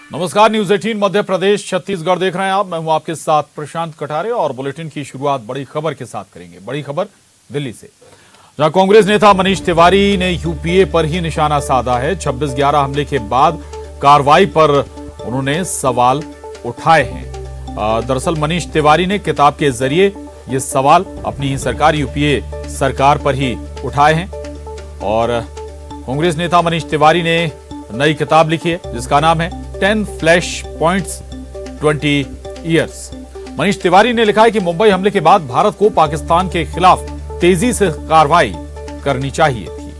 नमस्कार, न्यूज 18 मध्य प्रदेश छत्तीसगढ़ देख रहे हैं आप। मैं हूं आपके साथ प्रशांत कठारे और बुलेटिन की शुरुआत बड़ी खबर के साथ करेंगे। बड़ी खबर दिल्ली से, जहां कांग्रेस नेता मनीष तिवारी ने यूपीए पर ही निशाना साधा है। 26/11 हमले के बाद कार्रवाई पर उन्होंने सवाल उठाए हैं। दरअसल मनीष तिवारी ने किताब के जरिए ये सवाल अपनी ही सरकार यूपीए सरकार पर ही उठाए हैं और कांग्रेस नेता मनीष तिवारी ने नई किताब लिखी है जिसका नाम है 10 flash points 20 years. Manish Tiwari ने लिखा है कि मुंबई हमले के बाद भारत को पाकिस्तान के खिलाफ तेजी से कार्रवाई करनी चाहिए थी।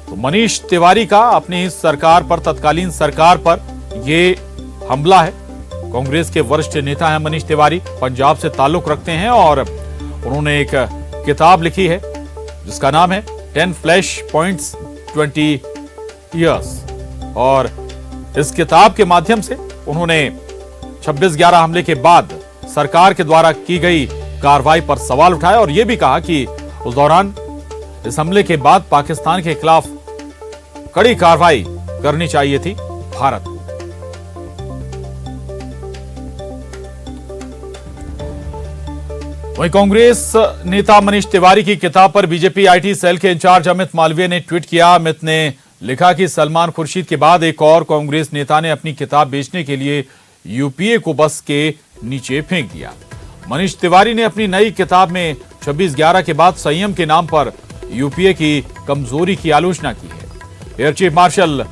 तो मनीष तिवारी का अपनी सरकार पर, तत्कालीन सरकार पर यह हमला है। कांग्रेस के वरिष्ठ नेता हैं मनीष तिवारी, पंजाब से ताल्लुक रखते हैं और उन्होंने एक किताब लिखी है जिसका नाम है 10 फ्लैश पॉइंट्स 20 ईयर्स और इस किताब के माध्यम से उन्होंने 26/11 हमले के बाद सरकार के द्वारा की गई कार्रवाई पर सवाल उठाया और यह भी कहा कि उस दौरान इस हमले के बाद पाकिस्तान के खिलाफ कड़ी कार्रवाई करनी चाहिए थी भारत को। वहीं कांग्रेस नेता मनीष तिवारी की किताब पर बीजेपी आईटी सेल के इंचार्ज अमित मालवीय ने ट्वीट किया। अमित ने लिखा कि सलमान खुर्शीद के बाद एक और कांग्रेस नेता ने अपनी किताब बेचने के लिए यूपीए को बस के नीचे फेंक दिया। मनीष तिवारी ने अपनी नई किताब में 26/11 के बाद संयम के नाम पर यूपीए की कमजोरी की आलोचना की है। एयर चीफ मार्शल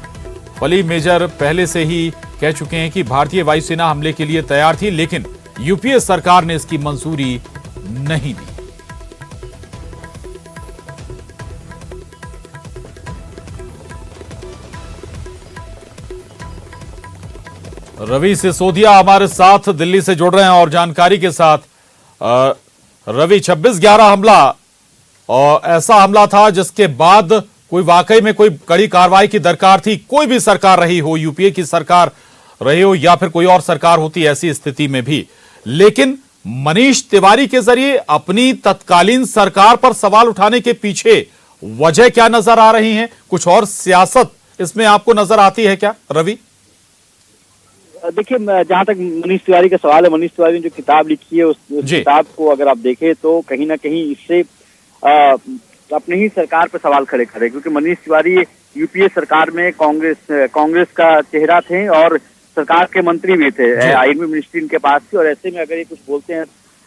फली मेजर पहले से ही कह चुके हैं कि भारतीय वायुसेना हमले के लिए तैयार थी, लेकिन यूपीए सरकार ने इसकी मंजूरी नहीं दी। रवि सिसोदिया हमारे साथ दिल्ली से जुड़ रहे हैं और जानकारी के साथ। रवि, 26/11 हमला और ऐसा हमला था जिसके बाद कोई वाकई में कोई कड़ी कार्रवाई की दरकार थी। कोई भी सरकार रही हो, यूपीए की सरकार रही हो या फिर कोई और सरकार होती, ऐसी स्थिति में भी, लेकिन मनीष तिवारी के जरिए अपनी तत्कालीन सरकार पर सवाल उठाने के पीछे वजह क्या नजर आ रही है? कुछ और सियासत इसमें आपको नजर आती है क्या रवि? देखिए, जहां तक मनीष तिवारी का सवाल है, मनीष तिवारी ने जो किताब लिखी है उस किताब को अगर आप देखें तो कहीं ना कहीं इससे अपने ही सरकार पर सवाल खड़े करे, क्योंकि मनीष तिवारी यूपीए सरकार में कांग्रेस का चेहरा थे और सरकार के मंत्री भी थे, आईएनबी मिनिस्ट्री इनके पास थी। और ऐसे में अगर ये कुछ बोलते हैं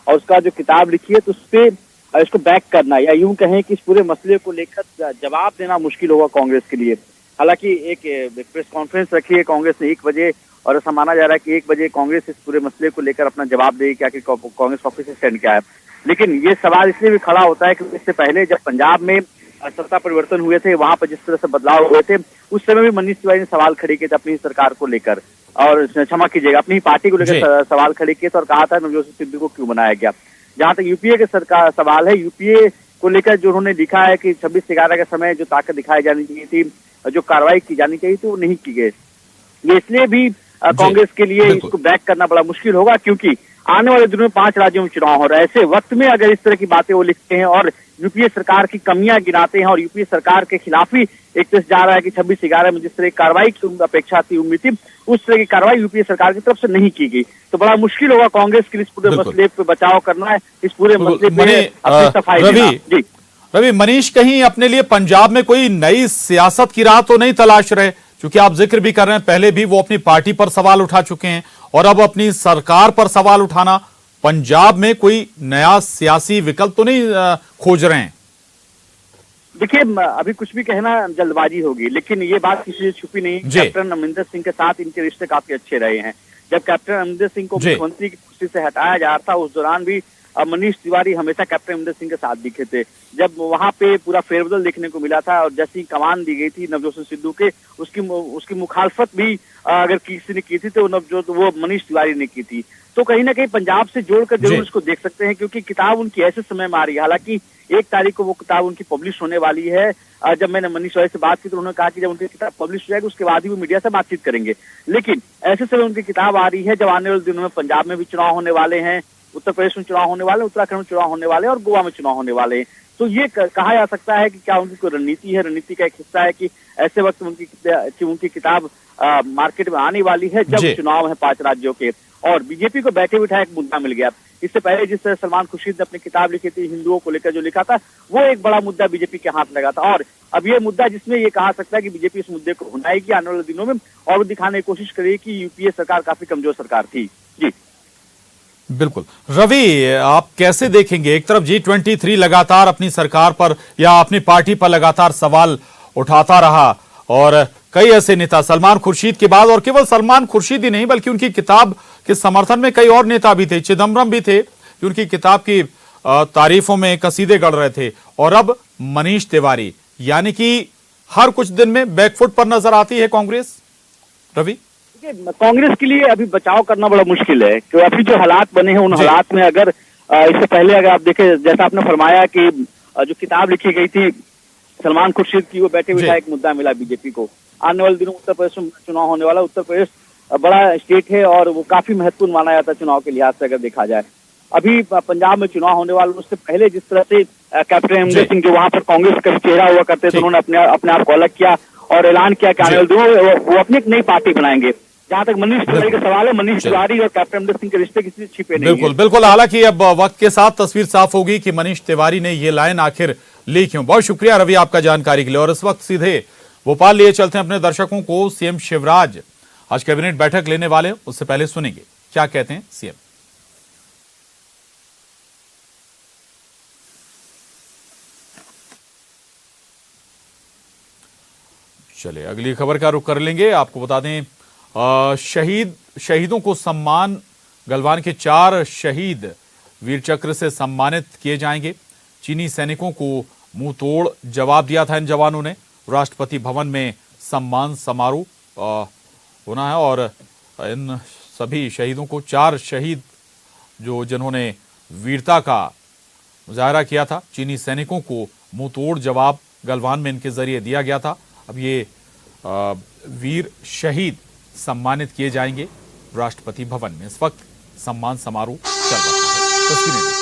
और उसका जो किताब लिखी है तो उसपे इसको बैक करना या यूं कहें कि इस पूरे मसले को लेकर जवाब देना मुश्किल होगा कांग्रेस के लिए। हालांकि एक प्रेस कॉन्फ्रेंस रखी है कांग्रेस ने 1 बजे और ऐसा माना जा रहा है कि 1 बजे कांग्रेस इस पूरे मसले को लेकर अपना जवाब देगी कि आखिर कांग्रेस ऑफिस से स्टैंड क्या है। लेकिन ये सवाल इसलिए भी खड़ा होता है कि इससे पहले जब पंजाब में सत्ता परिवर्तन हुए थे, वहां पर जिस तरह से बदलाव हुए थे, उस समय भी मनीष तिवारी ने सवाल खड़े किए थे अपनी सरकार को लेकर, और क्षमा कीजिएगा अपनी पार्टी को लेकर सवाल खड़े किए थे और कहा था नवजोत सिद्धू को क्यों बनाया गया। जहां तक यूपीए के सरकार सवाल है, यूपीए को लेकर जो उन्होंने लिखा है कि 26/11 के समय जो ताकत दिखाई जानी चाहिए थी, जो कार्रवाई की जानी चाहिए थी, वो नहीं की गई। ये इसलिए भी कांग्रेस के लिए इसको बैक करना बड़ा मुश्किल होगा, क्योंकि आने वाले दिनों में 5 राज्यों में चुनाव हो रहा है। ऐसे वक्त में अगर इस तरह की बातें वो लिखते हैं और यूपीए सरकार की कमियां गिनाते हैं और यूपीए सरकार के खिलाफ ही एक तरह जा रहा है कि 26/11 में जिस तरह की कार्रवाई की अपेक्षा थी, उम्मीद थी, उस तरह की कार्रवाई यूपीए सरकार की तरफ से नहीं की गई, तो बड़ा मुश्किल होगा कांग्रेस के लिए इस पूरे मसले पे बचाव करना है, इस पूरे मसले पे अपनी सफाई देना। जी रवि, मनीष कहीं अपने लिए पंजाब में कोई नई सियासत की राह तो नहीं तलाश रहे? क्योंकि आप जिक्र भी कर रहे हैं, पहले भी वो अपनी पार्टी पर सवाल उठा चुके हैं और अब अपनी सरकार पर सवाल उठाना, पंजाब में कोई नया सियासी विकल्प तो नहीं खोज रहे हैं? देखिए, अभी कुछ भी कहना जल्दबाजी होगी, लेकिन ये बात किसी से छुपी नहीं। कैप्टन अमरिंदर सिंह के साथ इनके रिश्ते काफी अच्छे रहे हैं। जब कैप्टन अमरिंदर सिंह को मुख्यमंत्री की कुर्सी से हटाया जा रहा था, उस दौरान भी मनीष तिवारी हमेशा कैप्टन अमरिंदर सिंह के साथ दिखे थे। जब वहां पे पूरा फेरबदल देखने को मिला था और जैसी कमान दी गई थी नवजोत सिंह सिद्धू के, उसकी मुखालफत भी अगर किसी ने की थी तो वो मनीष तिवारी ने की थी। तो कहीं ना कहीं पंजाब से जोड़कर जरूर इसको देख सकते हैं, क्योंकि किताब उनकी ऐसे समय में आ रही है। हालांकि 1 तारीख को वो किताब उनकी पब्लिश होने वाली है। जब मैंने मनीष तिवारी से बात की तो उन्होंने कहा कि जब उनकी किताब पब्लिश हो जाएगी उसके बाद ही वो मीडिया से बातचीत करेंगे। लेकिन ऐसे समय उनकी किताब आ रही है जब आने वाले दिनों में पंजाब में भी चुनाव होने वाले हैं, उत्तर प्रदेश में चुनाव होने वाले, उत्तराखंड में चुनाव होने वाले और गोवा में चुनाव होने वाले हैं। तो ये कहा जा सकता है कि क्या उनकी कोई रणनीति है, रणनीति का एक हिस्सा है कि ऐसे वक्त उनकी किताब मार्केट में आने वाली है जब चुनाव है 5 राज्यों के, और बीजेपी को बैठे बिठाए एक मुद्दा मिल गया। इससे पहले जिस तरह सलमान खुर्शीद ने अपनी किताब लिखी थी हिंदुओं को लेकर जो लिखा था, वो एक बड़ा मुद्दा बीजेपी के हाथ लगा था, और अब ये मुद्दा जिसमें ये कहा सकता है कि बीजेपी इस मुद्दे को भुनाएगी आने वाले दिनों में, और वो दिखाने की कोशिश करेगी कि यूपीए सरकार काफी कमजोर सरकार थी। जी बिल्कुल। रवि, आप कैसे देखेंगे, एक तरफ G23 लगातार अपनी सरकार पर या अपनी पार्टी पर लगातार सवाल उठाता रहा, और कई ऐसे नेता सलमान खुर्शीद के बाद, और केवल सलमान खुर्शीद ही नहीं बल्कि उनकी किताब के समर्थन में कई और नेता भी थे, चिदम्बरम भी थे जो उनकी किताब की तारीफों में कसीदे गढ़ रहे थे, और अब मनीष तिवारी, यानी कि हर कुछ दिन में बैकफुट पर नजर आती है कांग्रेस। रवि, कांग्रेस के लिए अभी बचाव करना बड़ा मुश्किल है, क्योंकि अभी जो हालात बने हैं उन हालात में अगर इससे पहले अगर आप देखें, जैसा आपने फरमाया कि जो किताब लिखी गई थी सलमान खुर्शीद की, वो बैठे बिठाए एक मुद्दा मिला बीजेपी को। आने वाले दिनों उत्तर प्रदेश में चुनाव होने वाला, उत्तर प्रदेश बड़ा स्टेट है और वो काफी महत्वपूर्ण माना जाता है चुनाव के लिहाज से अगर देखा जाए। अभी पंजाब में चुनाव होने वाला, उससे पहले जिस तरह से कैप्टन अमरिंदर सिंह जो वहां पर कांग्रेस का चेहरा हुआ करते थे, उन्होंने अपने आप को अलग किया और ऐलान किया कि आने वाले दिनों वो अपनी एक नई पार्टी बनाएंगे। जहां तक मनीष तिवारी का सवाल है, मनीष तिवारी और कैप्टन अमरिंदर सिंह के रिश्ते किसी से छिपे नहीं। बिल्कुल बिल्कुल। हालांकि अब वक्त के साथ तस्वीर साफ होगी कि मनीष तिवारी ने ये लाइन आखिर ली क्यों। बहुत शुक्रिया रवि आपका जानकारी के लिए। और इस वक्त सीधे भोपाल लिए चलते हैं अपने दर्शकों को। सीएम शिवराज आज कैबिनेट बैठक लेने वाले, उससे पहले सुनेंगे क्या कहते हैं सीएम। चलिए अगली खबर का रुख कर लेंगे। आपको बता दें शहीदों को सम्मान, गलवान के 4 शहीद वीर चक्र से सम्मानित किए जाएंगे। चीनी सैनिकों को मुंह तोड़ जवाब दिया था इन जवानों ने। राष्ट्रपति भवन में सम्मान समारोह होना है और इन सभी शहीदों को 4 शहीद जिन्होंने वीरता का मुजाहरा किया था, चीनी सैनिकों को मुंह तोड़ जवाब गलवान में इनके जरिए दिया गया था। अब ये वीर शहीद सम्मानित किए जाएंगे राष्ट्रपति भवन में। इस वक्त सम्मान समारोह चल रहा है। तस्वीरें देखिए।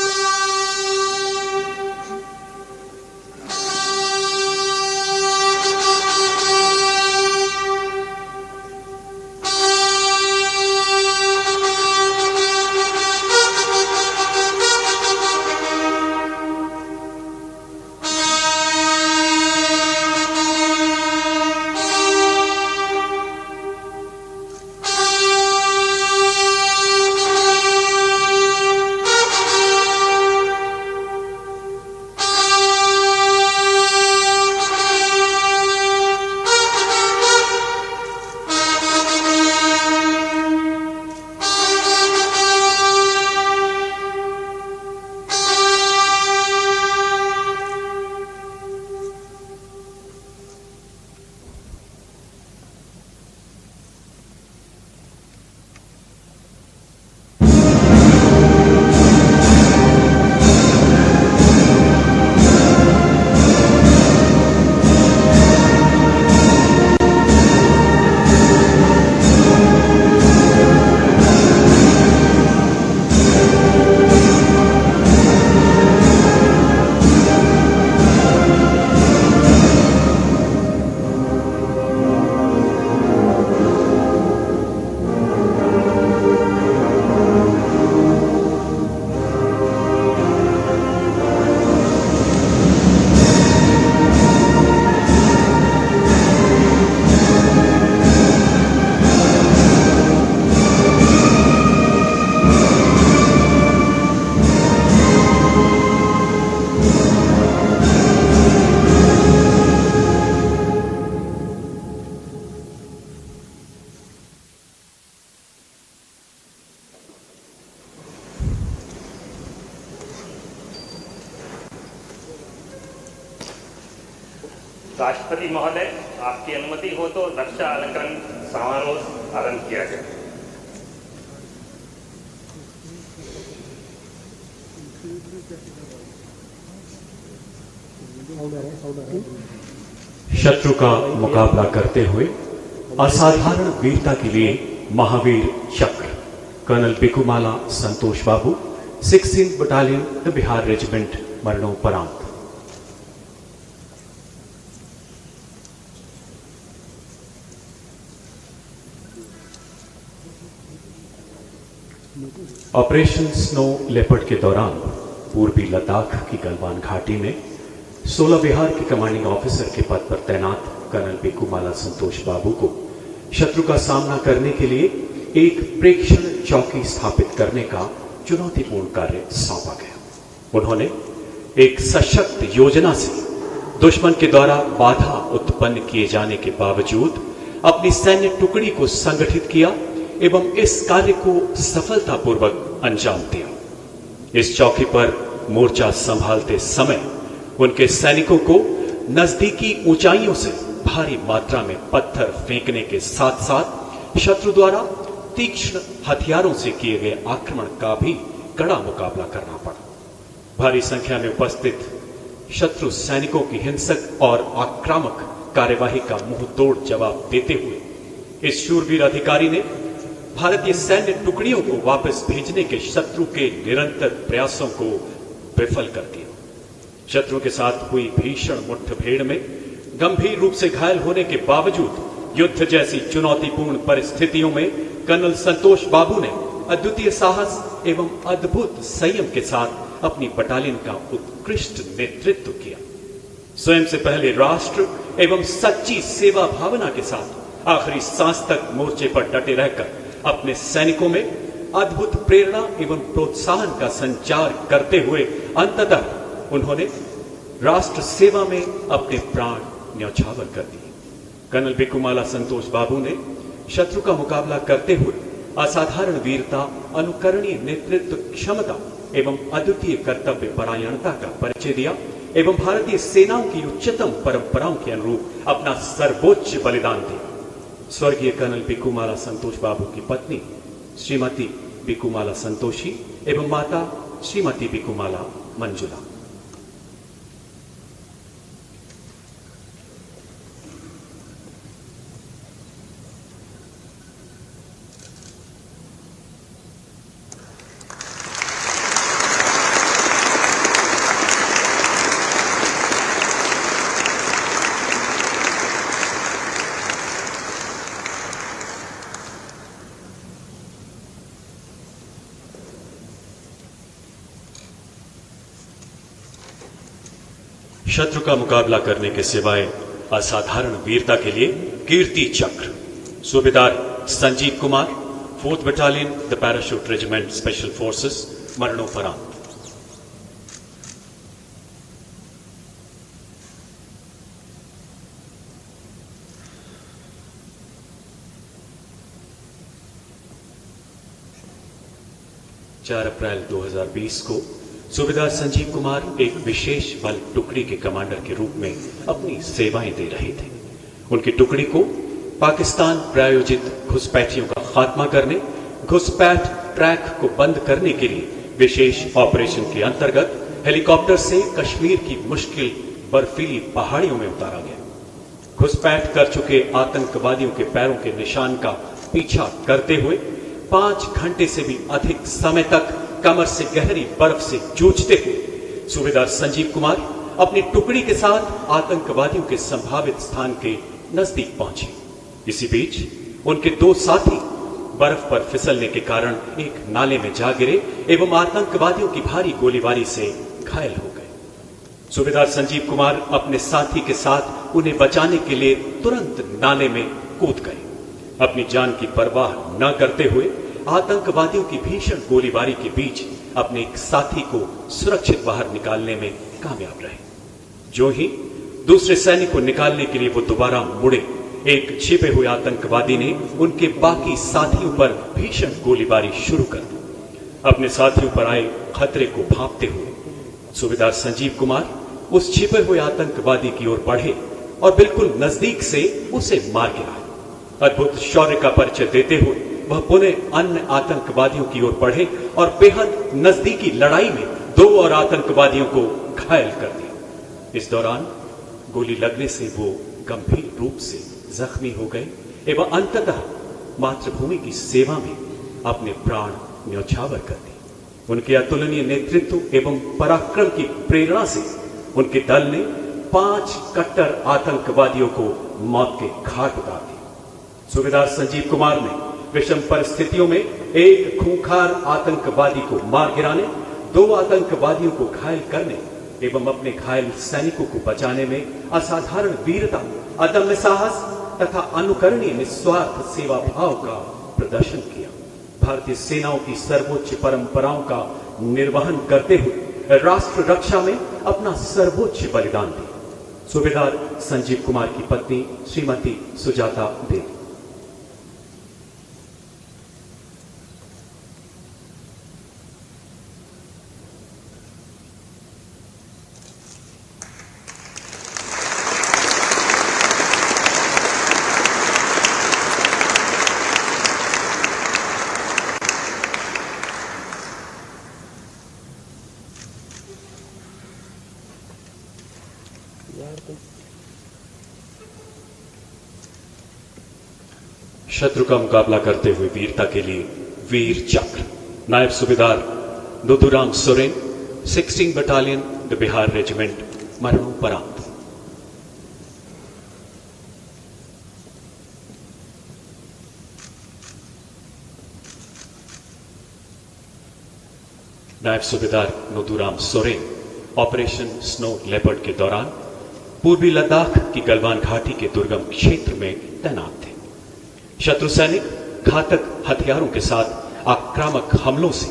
राष्ट्रपति महोदय, आपकी अनुमति हो तो रक्षा अलंकरण समारोह आरंभ किया जाए। शत्रु का मुकाबला करते हुए असाधारण वीरता के लिए महावीर चक्र कर्नल बिकुमाला संतोष बाबू 16 बटालियन बिहार रेजिमेंट मरणोपरांत। ऑपरेशन स्नो लेपर्ड के दौरान पूर्वी लद्दाख की गलवान घाटी में 16 बिहार के कमांडिंग ऑफिसर के पद पर तैनात कर्नल बिकुमाला संतोष बाबू को शत्रु का सामना करने के लिए एक प्रेक्षण चौकी स्थापित करने का चुनौतीपूर्ण कार्य सौंपा गया। उन्होंने एक सशक्त योजना से दुश्मन के द्वारा बाधा उत्पन्न किए जाने के बावजूद अपनी सैन्य टुकड़ी को संगठित किया एवं इस कार्य को सफलतापूर्वक अंजाम दिया। इस चौकी पर मोर्चा संभालते समय उनके सैनिकों को नजदीकी ऊंचाइयों से भारी मात्रा में पत्थर फेंकने के साथ साथ शत्रु द्वारा तीक्ष्ण हथियारों से किए गए आक्रमण का भी कड़ा मुकाबला करना पड़ा। भारी संख्या में उपस्थित शत्रु सैनिकों की हिंसक और आक्रामक कार्यवाही का मुंह तोड़ जवाब देते हुए इस शूरवीर अधिकारी ने भारतीय सैन्य टुकड़ियों को वापस भेजने के शत्रु के निरंतर प्रयासों को विफल कर दिया। शत्रु के साथ हुई भीषण मुठभेड़ में गंभीर रूप से घायल होने के बावजूद युद्ध जैसी चुनौतीपूर्ण परिस्थितियों में कर्नल संतोष बाबू ने अद्वितीय साहस एवं अद्भुत संयम के साथ अपनी बटालियन का उत्कृष्ट नेतृत्व किया। स्वयं से पहले राष्ट्र एवं सच्ची सेवा भावना के साथ आखिरी सांस तक मोर्चे पर डटे रहकर अपने सैनिकों में अद्भुत प्रेरणा एवं प्रोत्साहन का संचार करते हुए अंततः उन्होंने राष्ट्र सेवा में अपने प्राण न्यौछावर कर दिए। कर्नल बिकुमाला संतोष बाबू ने शत्रु का मुकाबला करते हुए असाधारण वीरता, अनुकरणीय नेतृत्व क्षमता एवं अद्वितीय कर्तव्य परायणता का परिचय दिया एवं भारतीय सेनाओं की उच्चतम परंपराओं के अनुरूप अपना सर्वोच्च बलिदान दिया। स्वर्गीय कर्नल बिकुमाला संतोष बाबू की पत्नी श्रीमती बिकुमाला संतोषी एवं माता श्रीमती बिकुमाला मंजुला। शत्रु का मुकाबला करने के सिवाय असाधारण वीरता के लिए कीर्ति चक्र सूबेदार Sanjeev Kumar, 4th battalion the parachute regiment special forces, मरणोपरांत। अप्रैल 2020 को सूबेदार संजीव कुमार एक विशेष बल टुकड़ी के कमांडर के रूप में अपनी सेवाएं दे रहे थे। उनकी टुकड़ी को पाकिस्तान प्रायोजित घुसपैठियों का खात्मा करने, घुसपैठ ट्रैक को बंद करने के लिए विशेष ऑपरेशन के अंतर्गत हेलीकॉप्टर से कश्मीर की मुश्किल बर्फीली पहाड़ियों में उतारा गया। घुसपैठ कर चुके आतंकवादियों के पैरों के निशान का पीछा करते हुए 5 घंटे से भी अधिक समय तक कमर से गहरी बर्फ से जूझते हुए सूबेदार संजीव कुमार अपनी टुकड़ी के साथ आतंकवादियों के संभावित स्थान के नजदीक पहुंचे। इसी बीच उनके 2 साथी बर्फ पर फिसलने के कारण एक नाले में जा गिरे एवं आतंकवादियों की भारी गोलीबारी से घायल हो गए। सूबेदार संजीव कुमार अपने साथी के साथ उन्हें बचाने के लिए तुरंत नाले में कूद गए। अपनी जान की परवाह न करते हुए आतंकवादियों की भीषण गोलीबारी के बीच अपने एक साथी को सुरक्षित बाहर निकालने में कामयाब रहे। जो ही दूसरे सैनिक को निकालने के लिए वो दोबारा मुड़े, एक छिपे हुए आतंकवादी ने उनके बाकी साथियों पर भीषण गोलीबारी शुरू कर दी। अपने साथियों पर आए खतरे को भांपते हुए सूबेदार संजीव कुमार उस छिपे हुए आतंकवादी की ओर बढ़े और बिल्कुल नजदीक से उसे मार गिराया। अद्भुत शौर्य का परिचय देते हुए वह पुनः अन्य आतंकवादियों की ओर बढ़े और बेहद नजदीकी लड़ाई में 2 और आतंकवादियों को घायल कर दिया। इस दौरान गोली लगने से वो गंभीर रूप से जख्मी हो गए एवं अंततः मातृभूमि की सेवा में अपने प्राण न्यौछावर कर दिए। उनके अतुलनीय नेतृत्व एवं पराक्रम की प्रेरणा से उनके दल ने 5 कट्टर आतंकवादियों को मौत के घाट उतार दिया। सूबेदार संजीव कुमार ने विषम परिस्थितियों में एक खूंखार आतंकवादी को मार गिराने, 2 आतंकवादियों को घायल करने एवं अपने घायल सैनिकों को बचाने में असाधारण वीरता, अदम्य साहस तथा अनुकरणीय निस्वार्थ सेवा भाव का प्रदर्शन किया। भारतीय सेनाओं की सर्वोच्च परंपराओं का निर्वहन करते हुए राष्ट्र रक्षा में अपना सर्वोच्च बलिदान दिया। सूबेदार संजीव कुमार की पत्नी श्रीमती सुजाता बेदी। शत्रु का मुकाबला करते हुए वीरता के लिए वीर चक्र नायब सूबेदार Nuduram Soren, 16 battalion the Bihar regiment, मरणोपरांत। नायब सूबेदार Nuduram Soren operation snow leopard के दौरान पूर्वी लद्दाख की गलवान घाटी के दुर्गम क्षेत्र में तैनात थे। शत्रु सैनिक घातक हथियारों के साथ आक्रामक हमलों से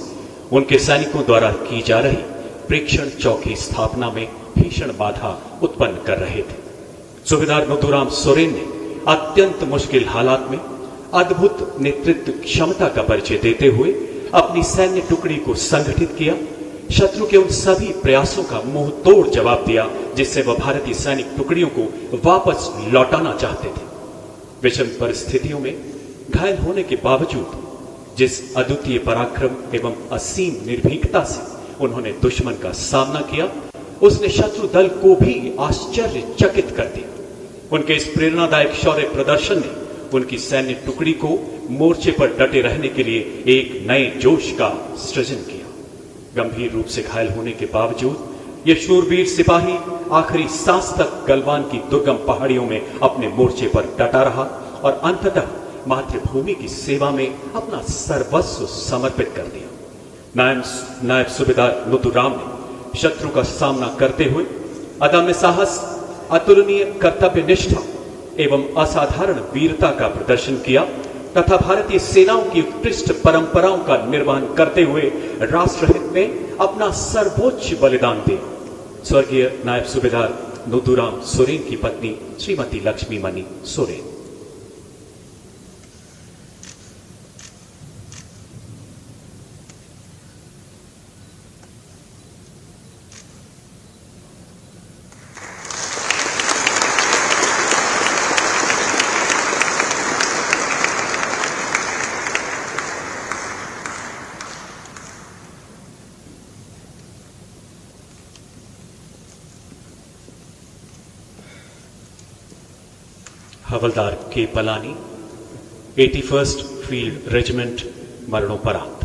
उनके सैनिकों द्वारा की जा रही प्रेक्षण चौकी स्थापना में भीषण बाधा उत्पन्न कर रहे थे। सूबेदार नुदुराम सोरेन ने अत्यंत मुश्किल हालात में अद्भुत नेतृत्व क्षमता का परिचय देते हुए अपनी सैन्य टुकड़ी को संगठित किया, शत्रु के उन सभी प्रयासों का मुंह तोड़ जवाब दिया जिससे वह भारतीय सैनिक टुकड़ियों को वापस लौटाना चाहते थे। विषम परिस्थितियों में घायल होने के बावजूद जिस अद्वितीय पराक्रम एवं असीम निर्भीकता से उन्होंने दुश्मन का सामना किया, उसने शत्रु दल को भी आश्चर्यचकित कर दिया। उनके इस प्रेरणादायक शौर्य प्रदर्शन ने उनकी सैन्य टुकड़ी को मोर्चे पर डटे रहने के लिए एक नए जोश का सृजन किया। गंभीर रूप से घायल होने के बावजूद यह शूरवीर सिपाही आखिरी सांस तक गलवान की दुर्गम पहाड़ियों में अपने मोर्चे पर डटा रहा और अंततः मातृभूमि की सेवा में अपना सर्वस्व समर्पित कर दिया। नायब सूबेदार नुदुराम ने शत्रु का सामना करते हुए अदम्य साहस, अतुलनीय कर्तव्य निष्ठा एवं असाधारण वीरता का प्रदर्शन किया तथा भारतीय सेनाओं की उत्कृष्ट परंपराओं का निर्वहन करते हुए राष्ट्रहित में अपना सर्वोच्च बलिदान दिया। स्वर्गीय नायब सूबेदार नुदुराम सोरेन की पत्नी श्रीमती लक्ष्मी मणि सोरेन। हवलदार के पलानी, 81st फील्ड रेजिमेंट, मरणोपरांत।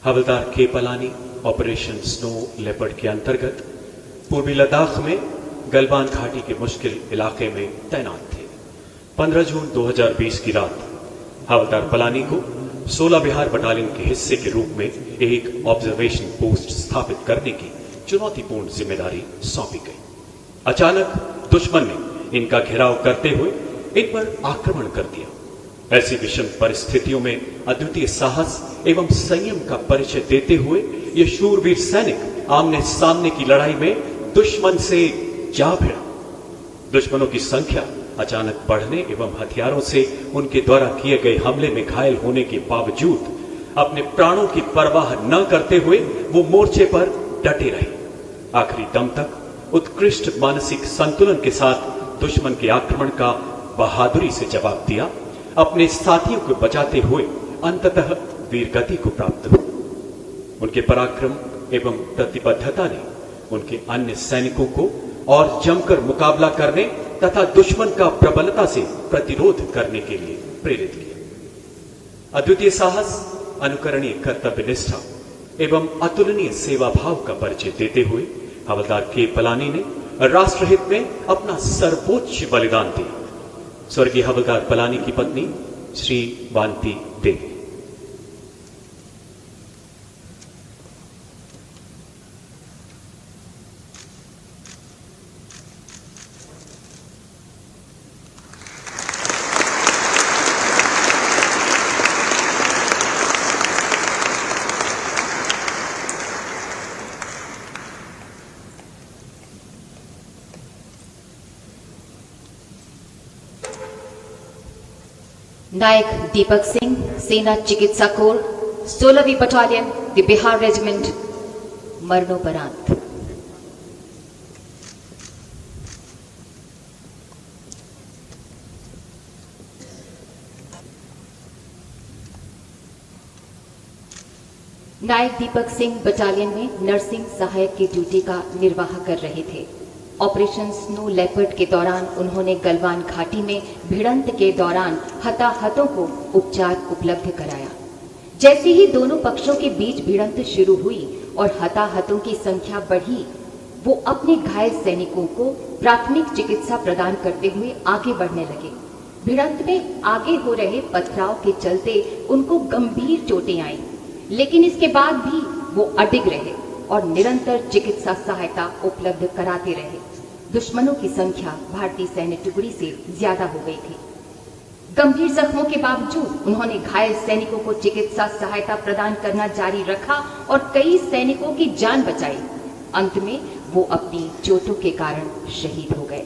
हवलदार के पलानी ऑपरेशन स्नो लेपर्ड के अंतर्गत पूर्वी लद्दाख में गलवान घाटी के मुश्किल इलाके में तैनात थे। 15 जून 2020 की रात हवलदार पलानी को 16 बिहार बटालियन के हिस्से के रूप में एक ऑब्जर्वेशन पोस्ट स्थापित करने की चुनौतीपूर्ण जिम्मेदारी सौंपी गई। अचानक दुश्मन ने इनका घेराव करते हुए इन पर आक्रमण कर दिया। ऐसी विषम परिस्थितियों में अद्वितीय साहस एवं संयम का परिचय देते हुए ये शूरवीर सैनिक आमने सामने की लड़ाई में दुश्मन से जा भिड़ा। दुश्मनों की संख्या अचानक बढ़ने एवं हथियारों से उनके द्वारा किए गए हमले में घायल होने के बावजूद अपने प्राणों की परवाह न करते हुए वो मोर्चे पर डटे रहे। आखिरी दम तक उत्कृष्ट मानसिक संतुलन के साथ दुश्मन के आक्रमण का बहादुरी से जवाब दिया, अपने साथियों को बचाते हुए अंततः वीरगति को प्राप्त हुआ। उनके पराक्रम एवं प्रतिबद्धता ने उनके अन्य सैनिकों को और जमकर मुकाबला करने तथा दुश्मन का प्रबलता से प्रतिरोध करने के लिए प्रेरित किया। अद्वितीय साहस, अनुकरणीय कर्तव्य निष्ठा एवं अतुलनीय सेवा भाव का परिचय देते हुए हवलदार के पलानी ने राष्ट्रहित में अपना सर्वोच्च बलिदान दिया। स्वर्गीय हवलदार पलानी की पत्नी श्री बांती देवी। नायक दीपक सिंह, सेना चिकित्सा कोर, 16वीं बटालियन, द बिहार रेजिमेंट, मरणोपरांत। नायक दीपक सिंह बटालियन में नर्सिंग सहायक की ड्यूटी का निर्वाह कर रहे थे। ऑपरेशन स्नो लेपर्ड के दौरान उन्होंने गलवान घाटी में भिड़ंत के दौरान हताहतों को उपचार उपलब्ध कराया। जैसे ही दोनों पक्षों के बीच भिड़ंत शुरू हुई और हताहतों की संख्या बढ़ी, वो अपने घायल सैनिकों को प्राथमिक चिकित्सा प्रदान करते हुए आगे बढ़ने लगे। भिड़ंत में आगे हो रहे पथराव के चलते उनको गंभीर चोटें आईं, लेकिन इसके बाद भी वो अडिग रहे और निरंतर चिकित्सा सहायता उपलब्ध कराते रहे। दुश्मनों की संख्या भारतीय सैन्य टुकड़ी से ज्यादा हो गई थी। गंभीर जख्मों के बावजूद उन्होंने घायल सैनिकों को चिकित्सा सहायता प्रदान करना जारी रखा और कई सैनिकों की जान बचाई। अंत में वो अपनी चोटों के कारण शहीद हो गए।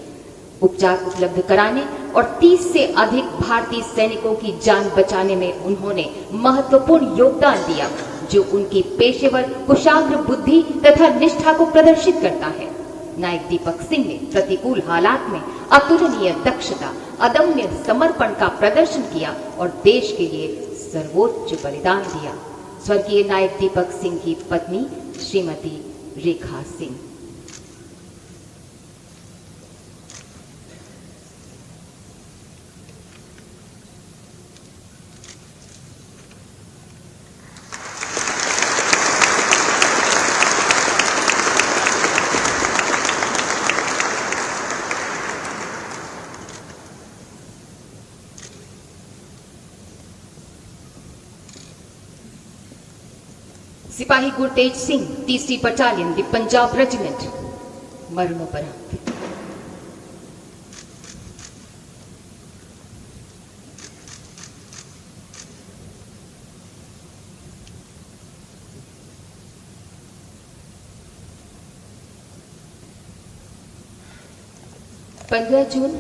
उपचार उपलब्ध कराने और 30 से अधिक भारतीय सैनिकों की जान बचाने में उन्होंने महत्वपूर्ण योगदान दिया, जो उनकी पेशेवर कुशाग्र बुद्धि तथा निष्ठा को प्रदर्शित करता है। नायक दीपक सिंह ने प्रतिकूल हालात में अतुलनीय दक्षता, अदम्य समर्पण का प्रदर्शन किया और देश के लिए सर्वोच्च बलिदान दिया। स्वर्गीय नायक दीपक सिंह की पत्नी श्रीमती रेखा सिंह। सिपाही गुरतेज सिंह, 3री बटालियन, द पंजाब रेजिमेंट, मरणोपरांत। जून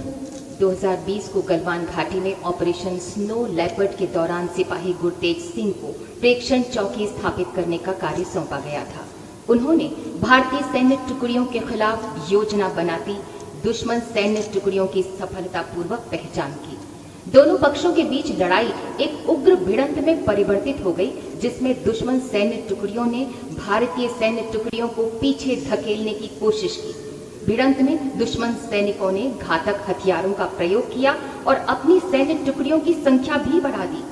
2020 को गलवान घाटी में ऑपरेशन स्नो लेपर्ड के दौरान सिपाही गुरतेज सिंह को प्रेक्षण चौकी स्थापित करने का कार्य सौंपा गया था। उन्होंने भारतीय सैन्य टुकड़ियों के खिलाफ योजना बनाती दुश्मन सैन्य टुकड़ियों की सफलतापूर्वक पहचान की। दोनों पक्षों के बीच लड़ाई एक उग्र भिड़ंत में परिवर्तित हो गई, जिसमें दुश्मन सैन्य टुकड़ियों ने भारतीय सैन्य टुकड़ियों को पीछे धकेलने की कोशिश की। भिड़ंत में दुश्मन सैनिकों ने घातक हथियारों का प्रयोग किया और अपनी सैन्य टुकड़ियों की संख्या भी बढ़ा दी।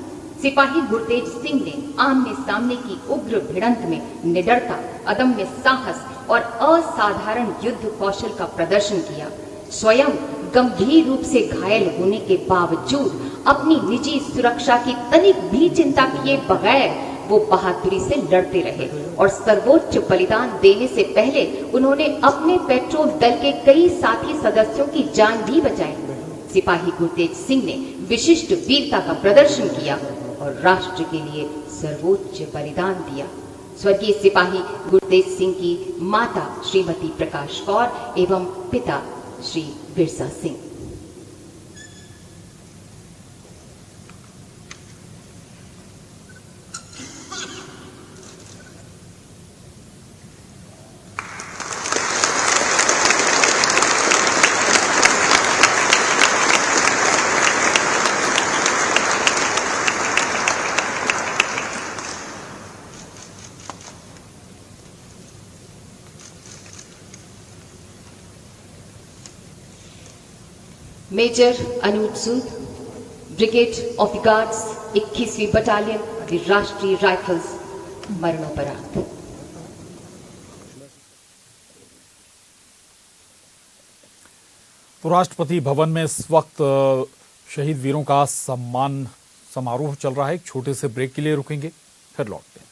सिपाही गुरतेज सिंह ने आमने सामने की उग्र भिड़ंत में निडरता, अदम्य साहस और असाधारण युद्ध कौशल का प्रदर्शन किया। स्वयं गंभीर रूप से घायल होने के बावजूद अपनी निजी सुरक्षा की तनिक भी चिंता किए बगैर वो बहादुरी से लड़ते रहे और सर्वोच्च बलिदान देने से पहले उन्होंने अपने पेट्रोल दल के कई साथी सदस्यों की जान भी बचाई। सिपाही गुरतेज सिंह ने विशिष्ट वीरता का प्रदर्शन किया और राष्ट्र के लिए सर्वोच्च बलिदान दिया। स्वर्गीय सिपाही गुरतेज सिंह की माता श्रीमती प्रकाश कौर एवं पिता Shri Birsa Singh. Major Anup Sood, Brigade of the Guards, 21वीं बटालियन, द राष्ट्रीय राइफल्स, मरणोपरांत। तो राष्ट्रपति भवन में इस वक्त शहीद वीरों का सम्मान समारोह चल रहा है। एक छोटे से ब्रेक के लिए रुकेंगे, फिर लौटते हैं।